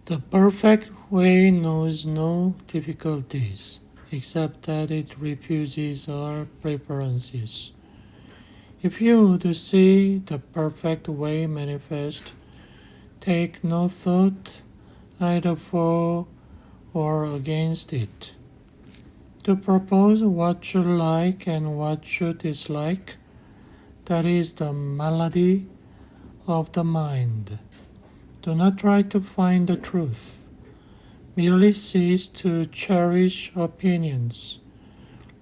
The perfect way knows no difficulties, except that it refuses our preferences. If you would see the perfect way manifest, take no thought either for or against it. To propose what you like and what you dislike, that is the malady of the mind. Do not try to find the truth. Merely cease to cherish opinions.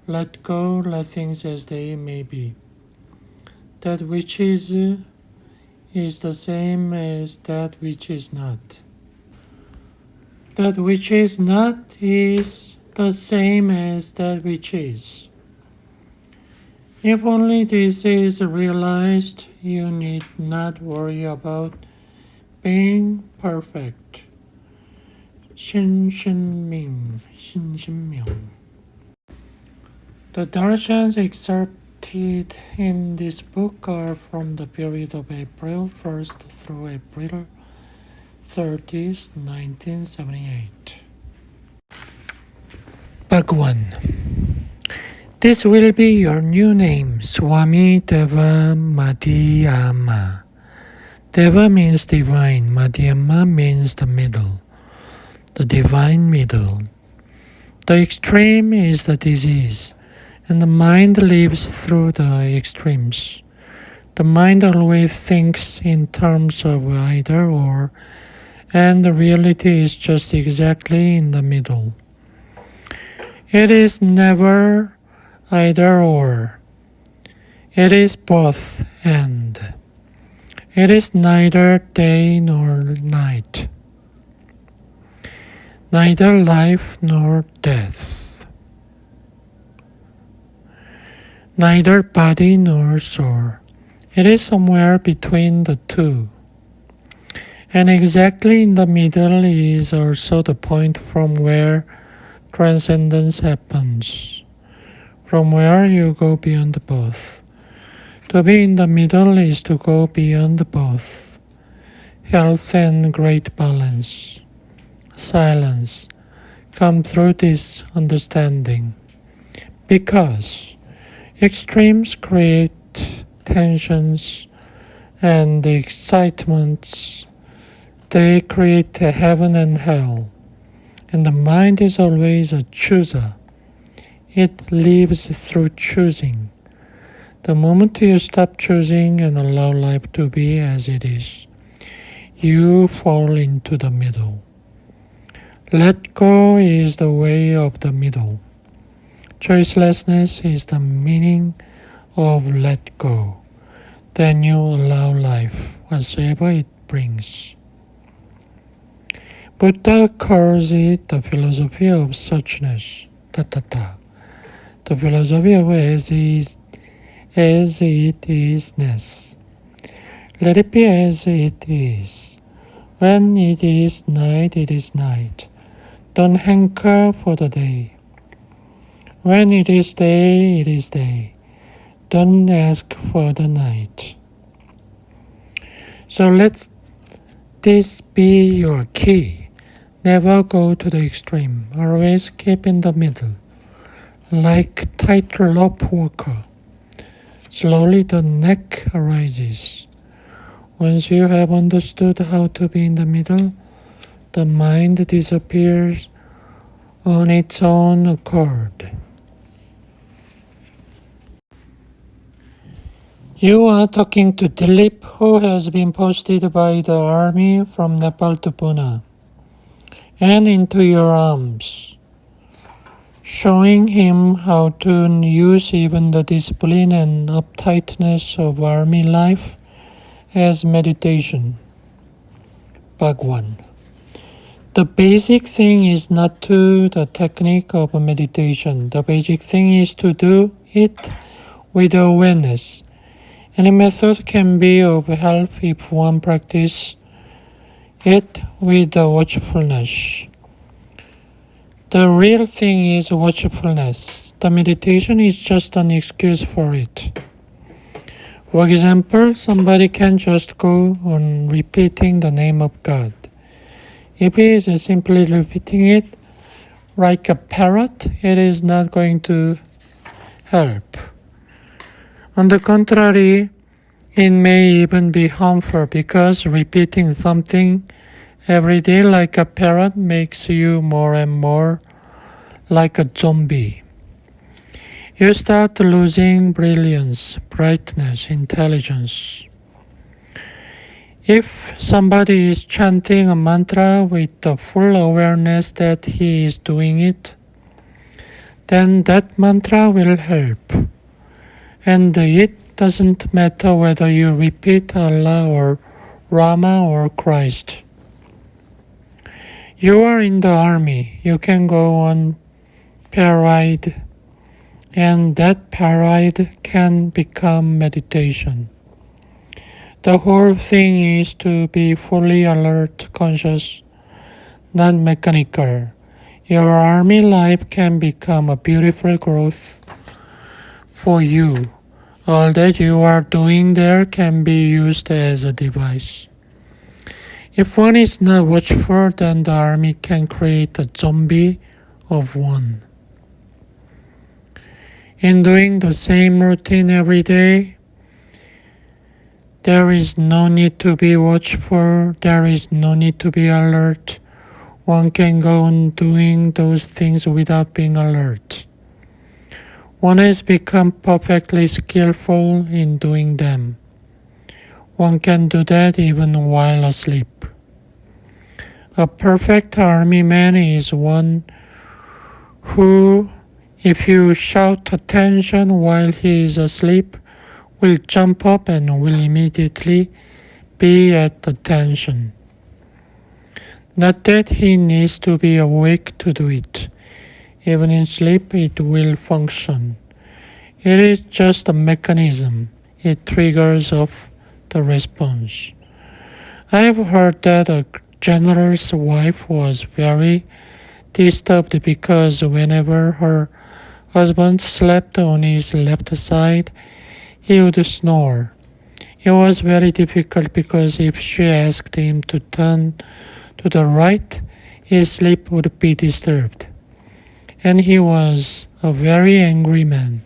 Let go, let things as they may be. That which is the same as that which is not. That which is not is the same as that which is. If only this is realized, you need not worry about being perfect. 신신명. The darshans excerpted in this book are from the period of April 1st through April 30th, 1978. Bhagwan. This will be your new name, Swami Deva Madhyama. Deva means divine, Madhyama means the middle, the divine middle. The extreme is the disease, and the mind lives through the extremes. The mind always thinks in terms of either or, and the reality is just exactly in the middle. It is never either or. It is both and. It is neither day nor night, neither life nor death, neither body nor soul. It is somewhere between the two. And exactly in the middle is also the point from where transcendence happens, from where you go beyond both. To be in the middle is to go beyond both. Health and great balance, silence, come through this understanding. Because extremes create tensions and excitements. They create heaven and hell. And the mind is always a chooser. It lives through choosing. The moment you stop choosing and allow life to be as it is, you fall into the middle. Let go is the way of the middle. Choicelessness is the meaning of let go. Then you allow life, whatsoever it brings. Buddha calls it the philosophy of suchness, the philosophy of as it isness. Let it be as it is. When it is night, it is night. Don't hanker for the day. When it is day, it is day. Don't ask for the night. So let this be your key. Never go to the extreme. Always keep in the middle. Like tightrope walker. Slowly the neck arises. Once you have understood how to be in the middle, the mind disappears on its own accord. You are talking to Dilip, who has been posted by the army from Nepal to Pune and into your arms, showing him how to use even the discipline and uptightness of army life as meditation. Bhagwan. The basic thing is not to the technique of meditation. The basic thing is to do it with awareness. Any method can be of help if one practices it with watchfulness. The real thing is watchfulness. The meditation is just an excuse for it. For example, somebody can just go on repeating the name of God. If he is simply repeating it like a parrot, it is not going to help. On the contrary, it may even be harmful because repeating something every day like a parrot makes you more and more like a zombie. You start losing brilliance, brightness, intelligence. If somebody is chanting a mantra with the full awareness that he is doing it, then that mantra will help. And it doesn't matter whether you repeat Allah or Rama or Christ. You are in the army. You can go on parade, and that parade can become meditation. The whole thing is to be fully alert, conscious, not mechanical. Your army life can become a beautiful growth for you. All that you are doing there can be used as a device. If one is not watchful, then the army can create a zombie of one. In doing the same routine every day, there is no need to be watchful, there is no need to be alert. One can go on doing those things without being alert. One has become perfectly skillful in doing them. One can do that even while asleep. A perfect army man is one who, if you shout attention while he is asleep, will jump up and will immediately be at attention. Not that he needs to be awake to do it. Even in sleep, it will function. It is just a mechanism. It triggers off the response. I have heard that a general's wife was very disturbed because whenever her husband slept on his left side, he would snore. It was very difficult because if she asked him to turn to the right, his sleep would be disturbed. And he was a very angry man.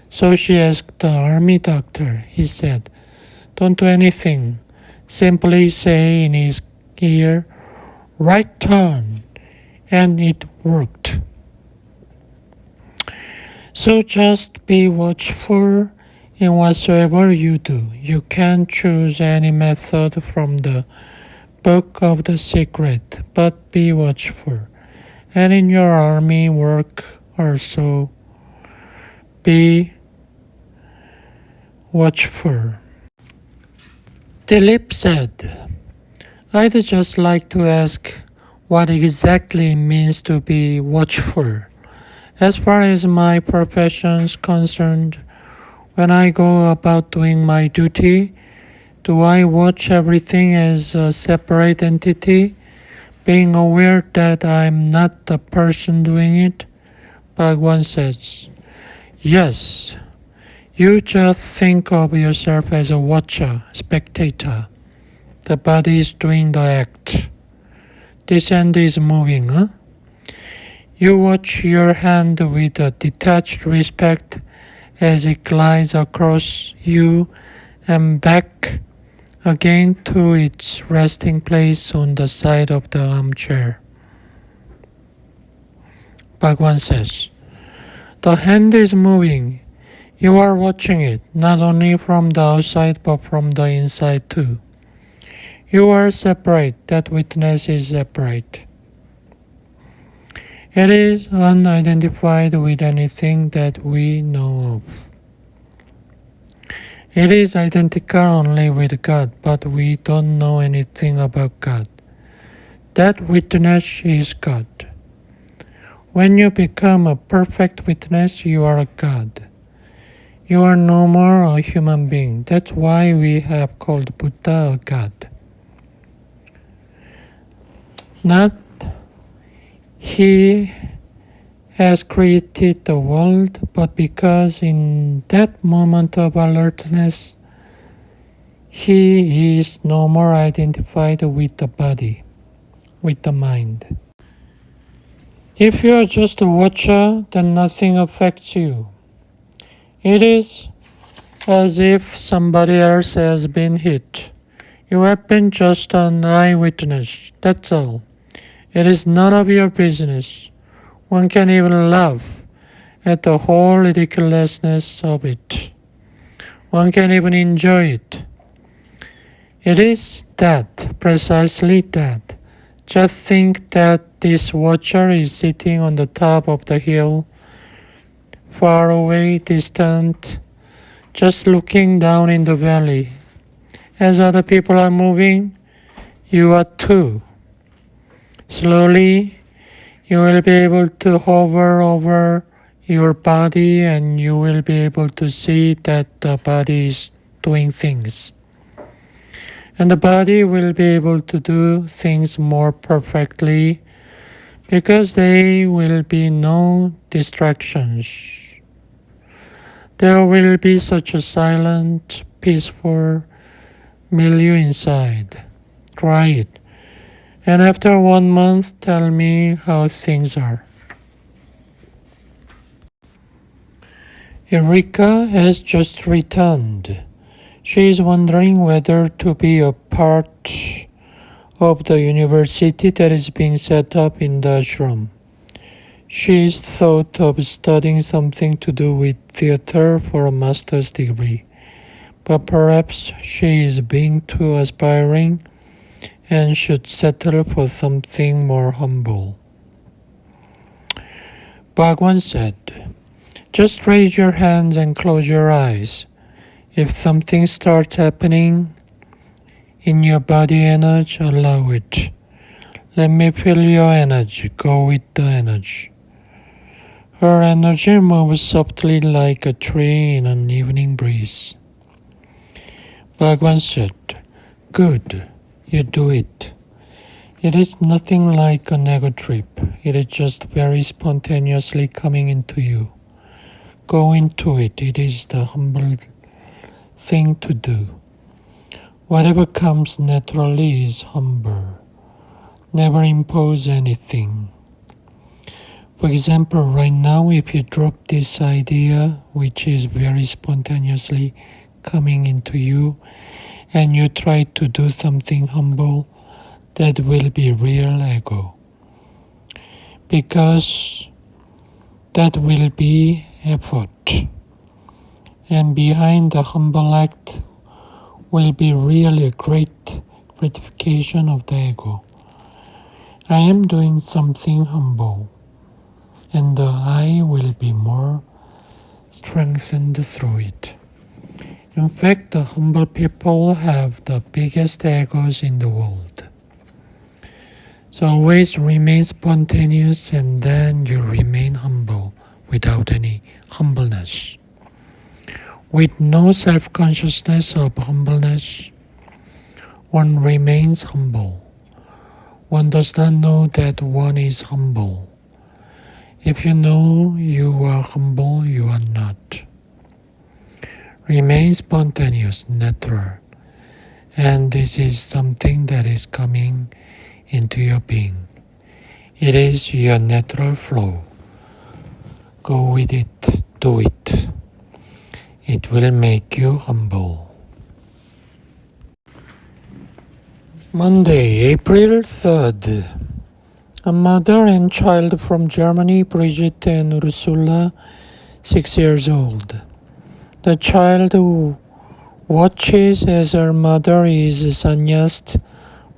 So she asked the army doctor. He said, "Don't do anything. Simply say in his ear, 'right turn.'" And it worked. So just be watchful in whatsoever you do. You can choose any method from the book of the secret, but be watchful. And in your army work also, be watchful. Dilip said, "I'd just like to ask what exactly it means to be watchful. As far as my profession is concerned, when I go about doing my duty, do I watch everything as a separate entity, being aware that I'm not the person doing it?" Bhagwan says, "Yes. You just think of yourself as a watcher, spectator. The body is doing the act. This hand is moving, huh? You watch your hand with a detached respect as it glides across you and back again to its resting place on the side of the armchair." Bhagwan says, "The hand is moving. You are watching it, not only from the outside but from the inside too. You are separate. That witness is separate. It is unidentified with anything that we know of. It is identical only with God, but we don't know anything about God. That witness is God. When you become a perfect witness, you are a God. You are no more a human being. That's why we have called Buddha a God. Not he has created the world, but because in that moment of alertness, he is no more identified with the body. with the mind. If you are just a watcher, then nothing affects you. It is as if somebody else has been hit. You have been just an eyewitness, that's all. It is none of your business. One can even laugh at the whole ridiculousness of it. One can even enjoy it. It is that, precisely that. Just think that this watcher is sitting on the top of the hill, far away, distant, just looking down in the valley. As other people are moving, you are too. Slowly, you will be able to hover over your body and you will be able to see that the body is doing things. And the body will be able to do things more perfectly because there will be no distractions. There will be such a silent, peaceful milieu inside. Try it. And after 1 month, tell me how things are. Eureka has just returned. She is wondering whether to be a part of the university that is being set up in the ashram. She is thought of studying something to do with theater for a master's degree, but perhaps she is being too aspiring and should settle for something more humble. Bhagwan said, just raise your hands and close your eyes. If something starts happening in your body energy, allow it. Let me feel your energy. Go with the energy. Her energy moves softly like a tree in an evening breeze. Bhagwan said, good, you do it. It is nothing like an ego trip. It is just very spontaneously coming into you. Go into it. It is the humble thing to do. Whatever comes naturally is humble. Never impose anything. For example, right now, if you drop this idea, which is very spontaneously coming into you, and you try to do something humble, that will be real ego. Because that will be effort. And behind the humble act will be really a great gratification of the ego. I am doing something humble, and the I will be more strengthened through it. In fact, the humble people have the biggest egos in the world. So always remain spontaneous and then you remain humble without any humbleness. With no self-consciousness of humbleness, one remains humble. One does not know that one is humble. If you know you are humble, you are not. Remain spontaneous, natural. And this is something that is coming into your being. It is your natural flow. Go with it, do it. It will make you humble. Monday, April 3rd. A mother and child from Germany, Brigitte and Ursula, 6 years old. The child who watches as her mother is sannyast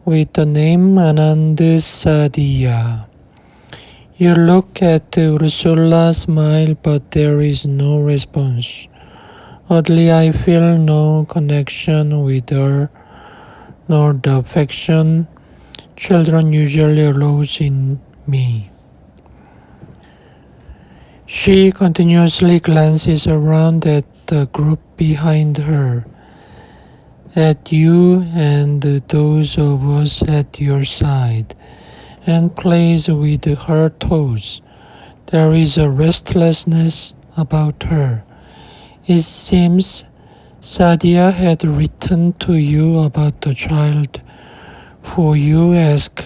with the name Anand Sadhya. You look at Ursula, smile, but there is no response. Oddly, I feel no connection with her, nor the affection children usually arouse in me. She continuously glances around at the group behind her, at you and those of us at your side, and plays with her toes. There is a restlessness about her. It seems Sadia had written to you about the child, for you ask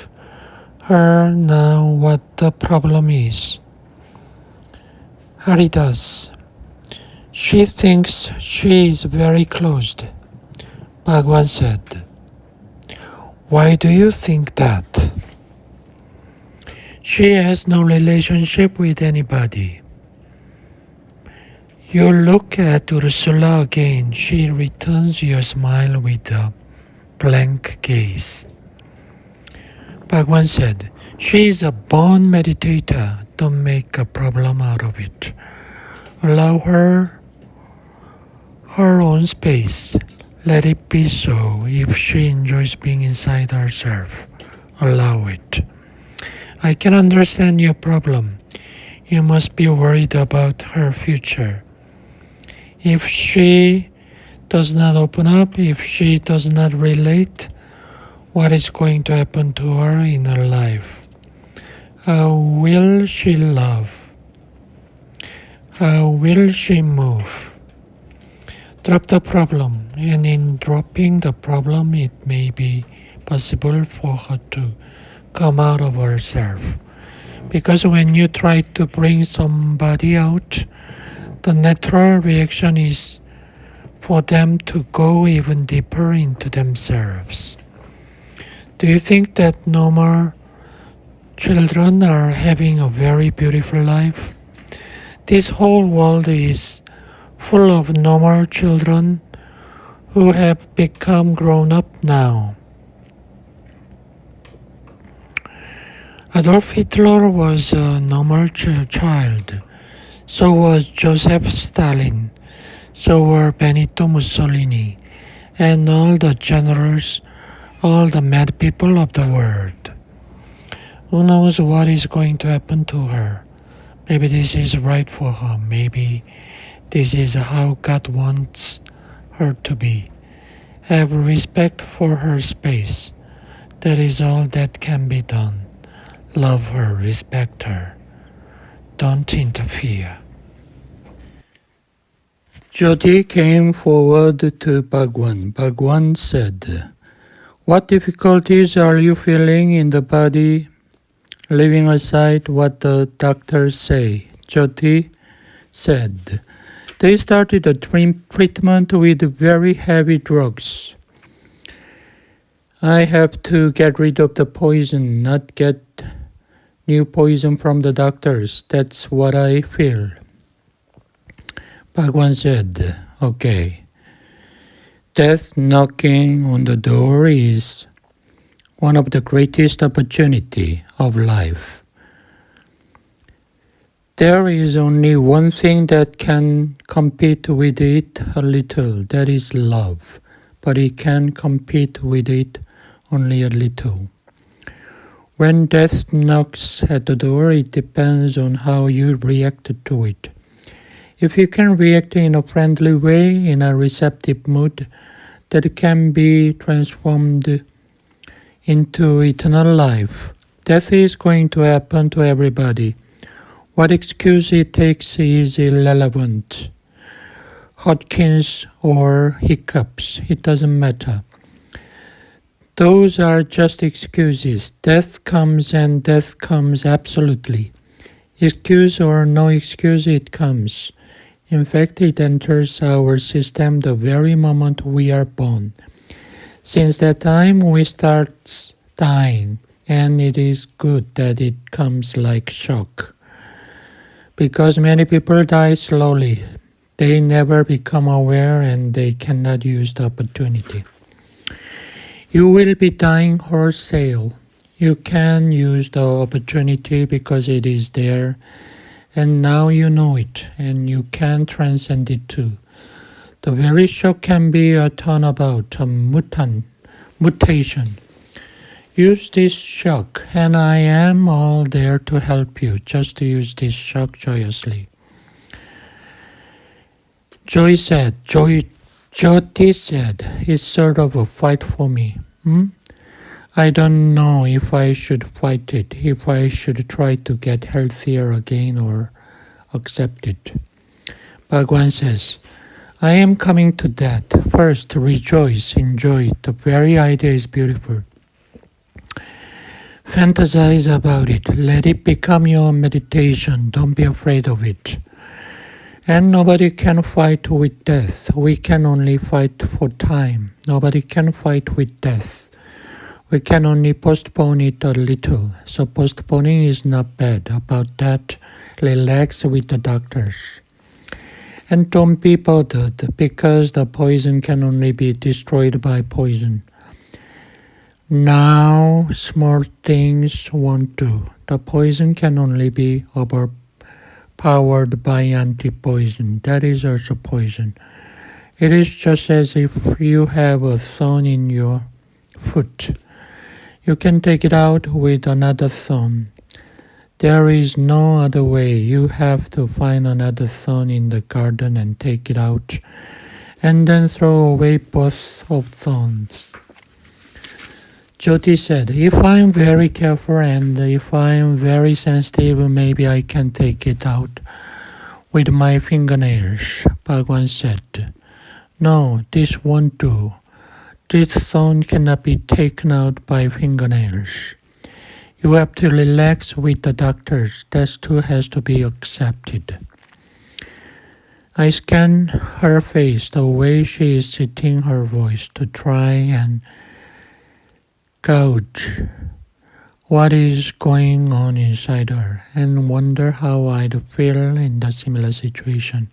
her now what the problem is. Hari does. She thinks she is very closed, Bhagwan said. Why do you think that? She has no relationship with anybody. You look at Ursula again. She returns your smile with a blank gaze. Bhagwan said, she is a born meditator. Don't make a problem out of it. Allow her own space. Let it be so. If she enjoys being inside herself, allow it. I can understand your problem. You must be worried about her future. If she does not open up, if she does not relate, what is going to happen to her in her life? How will she love? How will she move? Drop the problem, and in dropping the problem, it may be possible for her to come out of herself. Because when you try to bring somebody out, the natural reaction is for them to go even deeper into themselves. Do you think that normal children are having a very beautiful life? This whole world is full of normal children who have become grown up now. Adolf Hitler was a normal child. So was Joseph Stalin. So were Benito Mussolini and all the generals, all the mad people of the world. Who knows what is going to happen to her? Maybe this is right for her. Maybe this is how God wants her to be. Have respect for her space. That is all that can be done. Love her, respect her. Don't interfere. Jyoti came forward to Bhagwan. Bhagwan said, what difficulties are you feeling in the body, leaving aside what the doctors say? Jyoti said, they started a treatment with very heavy drugs. I have to get rid of the poison, not get new poison from the doctors. That's what I feel. Bhagwan said, okay. Death knocking on the door is one of the greatest opportunity of life. There is only one thing that can compete with it a little, that is love. But it can compete with it only a little. When death knocks at the door, it depends on how you react to it. If you can react in a friendly way, in a receptive mood, that can be transformed into eternal life. Death is going to happen to everybody. What excuse it takes is irrelevant. Hodgkins or hiccups, it doesn't matter. Those are just excuses. Death comes and death comes absolutely. Excuse or no excuse, it comes. In fact, it enters our system the very moment we are born. Since that time, we start dying, and it is good that it comes like shock. Because many people die slowly. They never become aware and they cannot use the opportunity. You will be dying wholesale. You can use the opportunity because it is there, and now you know it, and you can transcend it too. The very shock can be a turnabout, a mutation. Use this shock, and I am all there to help you. Just use this shock joyously. Jyoti said, it's sort of a fight for me. I don't know if I should fight it, if I should try to get healthier again or accept it. Bhagwan says, I am coming to that. First, rejoice, enjoy it. The very idea is beautiful. Fantasize about it. Let it become your meditation. Don't be afraid of it. And nobody can fight with death. We can only fight for time. Nobody can fight with death. We can only postpone it a little. So postponing is not bad. About that, relax with the doctors. And don't be bothered because the poison can only be destroyed by poison. Now, small things won't do. The poison can only be overpowered by anti-poison. That is also poison. It is just as if you have a thorn in your foot. You can take it out with another thorn. There is no other way. You have to find another thorn in the garden and take it out, and then throw away both of thorns. Jyoti said, if I'm very careful and if I'm very sensitive, maybe I can take it out with my fingernails. Bhagwan said, no, this won't do. This thorn cannot be taken out by fingernails. You have to relax with the doctors. That too has to be accepted. I scan her face, the way she is sitting, her voice, to try and gauge what is going on inside her and wonder how I'd feel in the similar situation.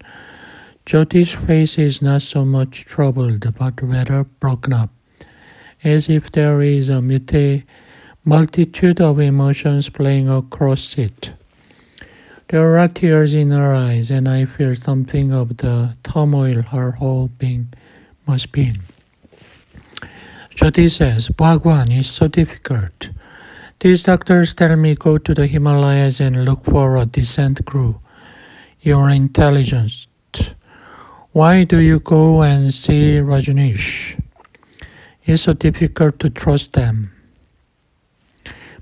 Jyoti's face is not so much troubled but rather broken up, as if there is a multitude of emotions playing across it. There are tears in her eyes, and I feel something of the turmoil her whole being must be in. Jyoti says, Bhagwan is so difficult. These doctors tell me go to the Himalayas and look for a decent crew. You're intelligent. Why do you go and see Rajneesh? It's so difficult to trust them.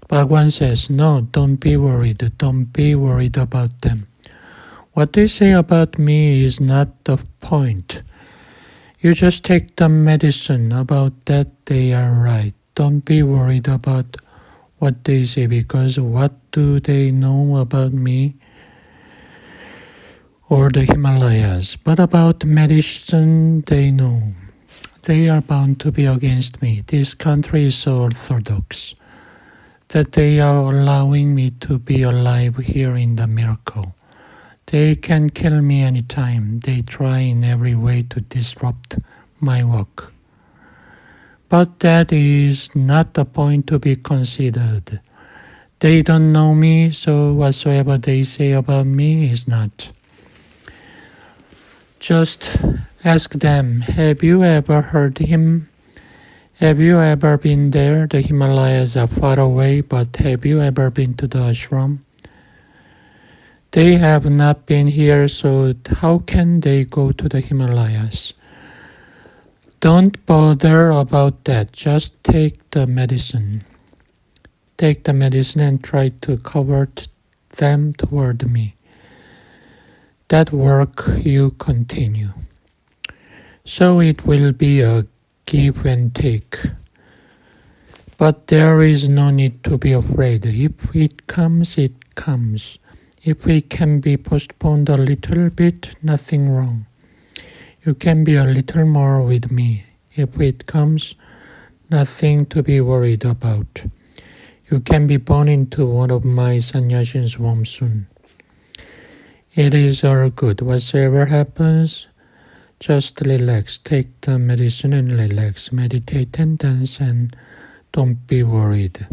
Bhagwan says, no, don't be worried. Don't be worried about them. What they say about me is not the point. You just take the medicine. About that, they are right. Don't be worried about what they say, because what do they know about me or the Himalayas? But about medicine, they know. They are bound to be against me. This country is so orthodox that they are allowing me to be alive here in the miracle. They can kill me anytime. They try in every way to disrupt my work. But that is not the point to be considered. They don't know me, so whatsoever they say about me is not. Just ask them, have you ever heard him? Have you ever been there? The Himalayas are far away, but have you ever been to the ashram? They have not been here, so how can they go to the Himalayas? Don't bother about that. Just take the medicine. Take the medicine and try to convert them toward me. That work you continue. So it will be a give and take. But there is no need to be afraid. If it comes, it comes. If it can be postponed a little bit, nothing wrong. You can be a little more with me. If it comes, nothing to be worried about. You can be born into one of my sannyasins' womb soon. It is all good. Whatsoever happens, just relax. Take the medicine and relax. Meditate and dance and don't be worried.